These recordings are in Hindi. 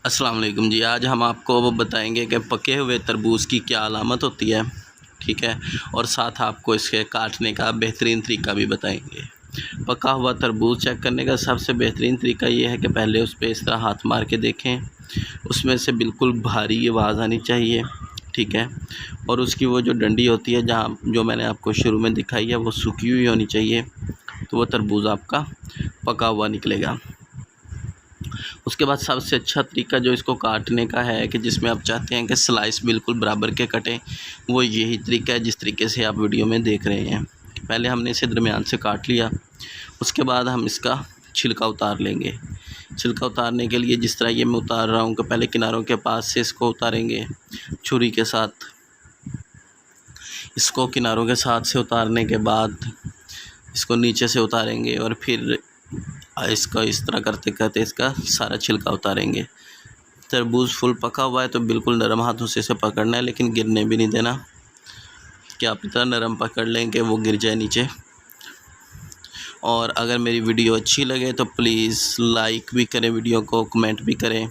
अस्सलाम वालेकुम जी। आज हम आपको बताएंगे कि पके हुए तरबूज़ की क्या अलामत होती है, ठीक है। और साथ आपको इसके काटने का बेहतरीन तरीका भी बताएंगे। पका हुआ तरबूज़ चेक करने का सबसे बेहतरीन तरीका ये है कि पहले उस पे इस तरह हाथ मार के देखें, उसमें से बिल्कुल भारी आवाज़ आनी चाहिए, ठीक है। और उसकी वो जो डंडी होती है, जहाँ जो मैंने आपको शुरू में दिखाई है, वो सूखी हुई होनी चाहिए, तो वो तरबूज़ आपका पका हुआ निकलेगा। उसके बाद सबसे अच्छा तरीका जो इसको काटने का है कि जिसमें आप चाहते हैं कि स्लाइस बिल्कुल बराबर के कटें, वो यही तरीका है जिस तरीके से आप वीडियो में देख रहे हैं। पहले हमने इसे दरमियान से काट लिया, उसके बाद हम इसका छिलका उतार लेंगे। छिलका उतारने के लिए जिस तरह ये मैं उतार रहा हूँ कि पहले किनारों के पास से इसको उतारेंगे छुरी के साथ। इसको किनारों के साथ से उतारने के बाद इसको नीचे से उतारेंगे और फिर इसका इस तरह करते करते इसका सारा छिलका उतारेंगे। तरबूज़ फुल पका हुआ है तो बिल्कुल नरम हाथों से इसे पकड़ना है, लेकिन गिरने भी नहीं देना। क्या पता नरम पकड़ लें कि वो गिर जाए नीचे। और अगर मेरी वीडियो अच्छी लगे तो प्लीज़ लाइक भी करें वीडियो को, कमेंट भी करें,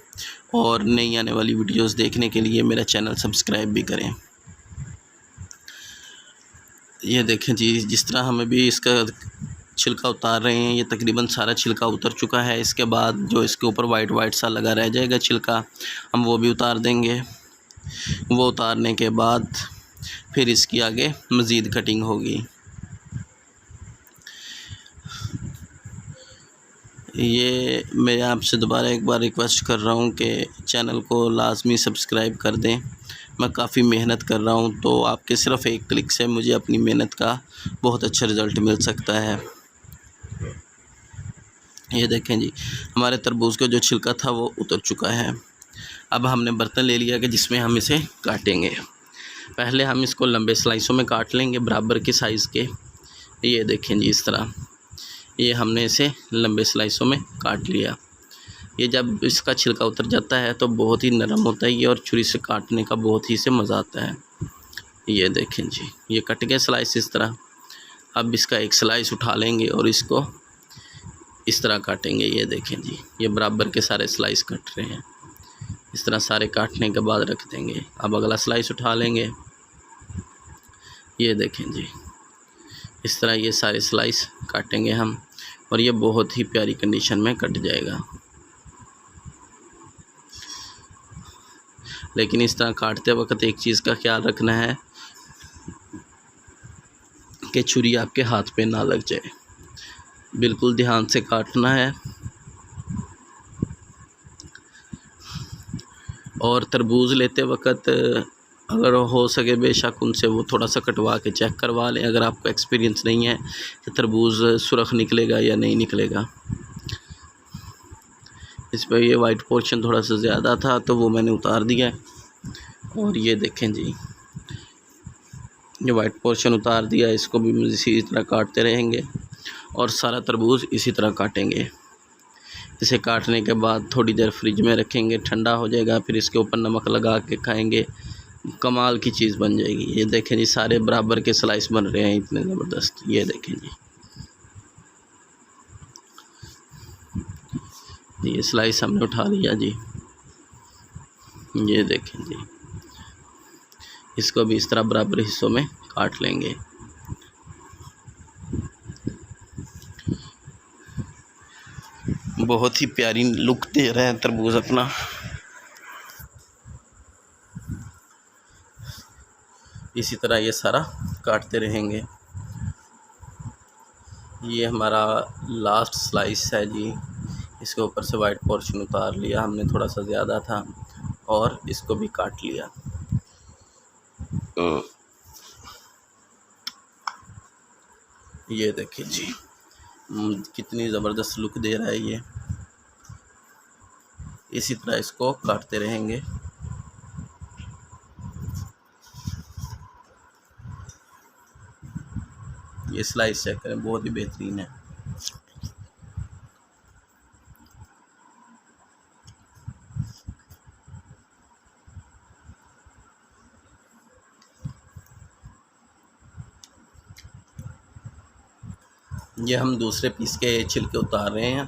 और नई आने वाली वीडियोस देखने के लिए मेरा चैनल सब्सक्राइब भी करें। ये देखें जी, जिस तरह हमें भी इसका छिलका उतार रहे हैं, ये तकरीबन सारा छिलका उतर चुका है। इसके बाद जो इसके ऊपर वाइट वाइट सा लगा रह जाएगा छिलका, हम वो भी उतार देंगे। वो उतारने के बाद फिर इसकी आगे मज़ीद कटिंग होगी। ये मैं आपसे दोबारा एक बार रिक्वेस्ट कर रहा हूँ कि चैनल को लाजमी सब्सक्राइब कर दें। मैं काफ़ी मेहनत कर रहा हूँ, तो आपके सिर्फ़ एक क्लिक से मुझे अपनी मेहनत का बहुत अच्छा रिज़ल्ट मिल सकता है। ये देखें जी, हमारे तरबूज़ का जो छिलका था वो उतर चुका है। अब हमने बर्तन ले लिया कि जिसमें हम इसे काटेंगे। पहले हम इसको लंबे स्लाइसों में काट लेंगे बराबर के साइज़ के। ये देखें जी, इस तरह ये हमने इसे लंबे स्लाइसों में काट लिया। ये जब इसका छिलका उतर जाता है तो बहुत ही नरम होता है ये, और छुरी से काटने का बहुत ही से मज़ा आता है। ये देखें जी, ये कट गए स्लाइस इस तरह। अब इसका एक स्लाइस उठा लेंगे और इसको इस तरह काटेंगे। ये देखें जी, ये बराबर के सारे स्लाइस कट रहे हैं। इस तरह सारे काटने के बाद रख देंगे। अब अगला स्लाइस उठा लेंगे। ये देखें जी, इस तरह ये सारे स्लाइस काटेंगे हम, और ये बहुत ही प्यारी कंडीशन में कट जाएगा। लेकिन इस तरह काटते वक्त एक चीज़ का ख्याल रखना है कि छुरी आपके हाथ पे ना लग जाए। बिल्कुल ध्यान से काटना है। और तरबूज़ लेते वक्त अगर हो सके बेशक उनसे वो थोड़ा सा कटवा के चेक करवा लें, अगर आपको एक्सपीरियंस नहीं है कि तरबूज़ सुरख निकलेगा या नहीं निकलेगा। इस पर ये वाइट पोर्शन थोड़ा सा ज़्यादा था तो वो मैंने उतार दिया। और ये देखें जी, ये वाइट पोर्शन उतार दिया। इसको भी इसी तरह काटते रहेंगे और सारा तरबूज़ इसी तरह काटेंगे। इसे काटने के बाद थोड़ी देर फ्रिज में रखेंगे, ठंडा हो जाएगा, फिर इसके ऊपर नमक लगा के खाएंगे, कमाल की चीज़ बन जाएगी। ये देखें जी, सारे बराबर के स्लाइस बन रहे हैं, इतने ज़बरदस्त। ये देखें जी, ये स्लाइस हमने उठा लिया जी। ये देखें जी, इसको भी इस तरह बराबर हिस्सों में काट लेंगे। बहुत ही प्यारी लुक दे रहे हैं तरबूज अपना। इसी तरह ये सारा काटते रहेंगे। ये हमारा लास्ट स्लाइस है जी। इसके ऊपर से वाइट पोर्शन उतार लिया हमने, थोड़ा सा ज़्यादा था, और इसको भी काट लिया। ये देखिए जी, कितनी ज़बरदस्त लुक दे रहा है ये। इसी तरह इसको काटते रहेंगे। ये स्लाइस चेक करें, बहुत ही बेहतरीन है। ये हम दूसरे पीस के छिलके उतार रहे हैं।